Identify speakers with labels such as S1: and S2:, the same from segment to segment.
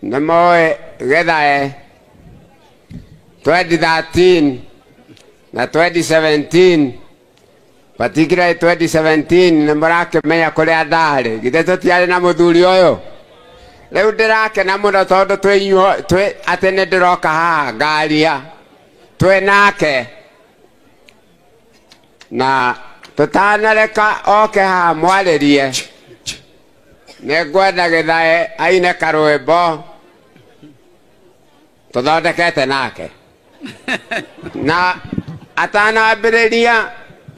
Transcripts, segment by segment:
S1: Namoe Gedae 2013 na 2017 patikira 2017 namorake menya kuri andare githe tutiari na muthuri uyu riu ndirake na muno tondu twi atene ndiroka haha ngaria twi nake na tutanareka oke haha mwaririe ningwenda Githae aine karwimbo tuthondekete nake na atanambiriria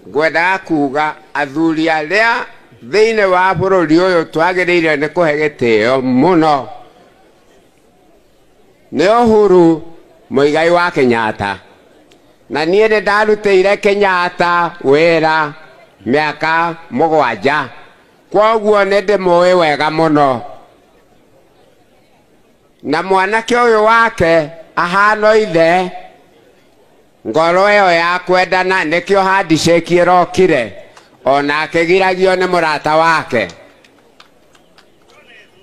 S1: ngwenda kuga athuri aria thiini wa bururi uyu twagiriire ni kuhe gitio muno ni Uhuru Muigai wa Kenyatta na nie ni ndarutire Kenyatta wira miaka 7 kwoguo ni ndimui wega muno na mwanake uyu wake ahano ithe ngoro iyo ya kwendana nikio handshake irokire ona akigiragio ni murata wake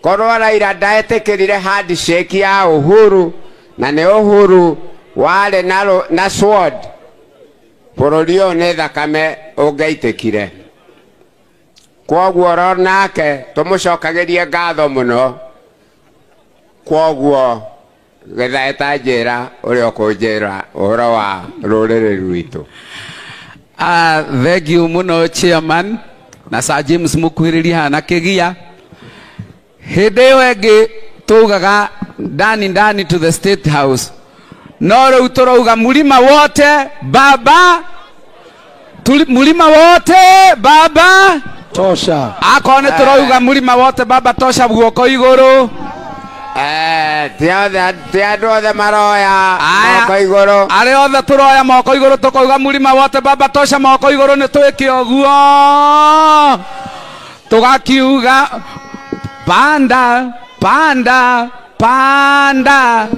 S1: korwo Raila ndaetikirire handshake ya Uhuru na ni Uhuru wale na sword bururi uyu ni thakame ungeitikire kwoguo ro nake tumucokagirie ngatho muno kwoguo Githae tanjira uria ukunjira uhoro wa ruriri rwitu.
S2: Thank you muno chairman na Sir James Mukuhiriria na Kigia hindi iyo ingi tugaga ndani to the State House no riu turauga mulima wote baba mulima wote baba
S3: tosha
S2: akone turauga mulima wote baba tosha guoko iguru
S1: ti andu othe maroya moko iguru
S2: ari othe turoya moko iguru tukauga mulima wote baba tosha moko iguru ni twike oguo tugakiuga panda panda panda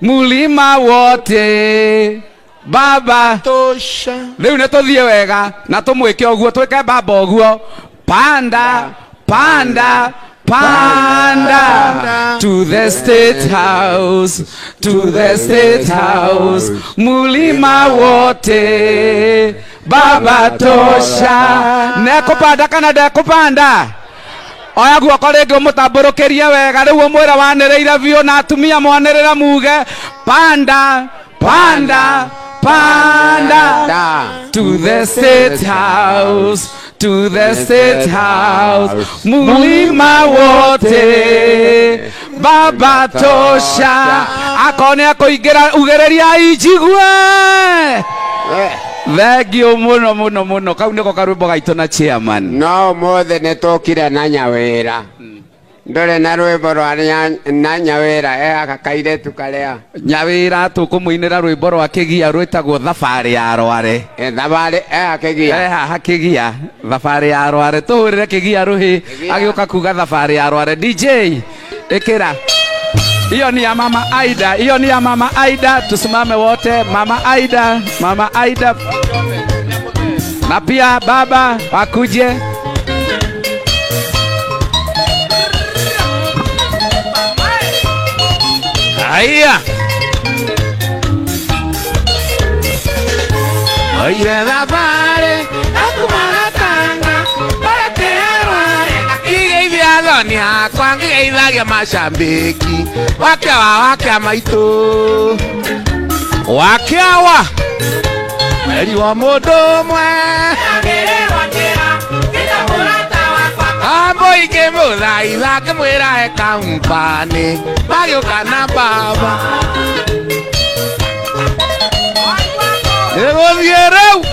S2: mulima wote baba
S3: tosha
S2: riu ni tuthie wega na tumwike oguo twike baba oguo panda panda panda to the State House, to the State House, mulima wote baba tosha nekupanda kana ndekupanda oya guoko ringi umutamburukirie wega riu umwira waniriire biu na atumia mwanirira muge panda panda panda to the State House, to the State House, mulima wote baba tosha akone akuingira ugereria ijigue. Thank you muno muno muno kau niko karwimbo gaitu na chairman
S1: no mothe ni tukire na Nyawira ndore na rwimbo rwa na Nyawira aka kairetu karia
S2: Nyawira tukumuinira rwimbo rwa Kigia rwitagwo thabari ya Rware
S1: thabari Kigia
S2: haha Kigia thabari ya Rware tuhurire Kigia ruhi agioka kuga thabari ya Rware DJ ikira hiyo ni ya mama Aida, hiyo ni ya mama Aida. Tusimame wote, mama Aida, mama Aida na pia baba wakuje. Haya
S1: oire thabari akumagatanga
S2: ni hakwa ngigeithagia macambiki wakia maitu wakiawa mweri wa mundu umwe ambo ikimuthaitha ngimwira ekampani magiuka na baba niguthie riu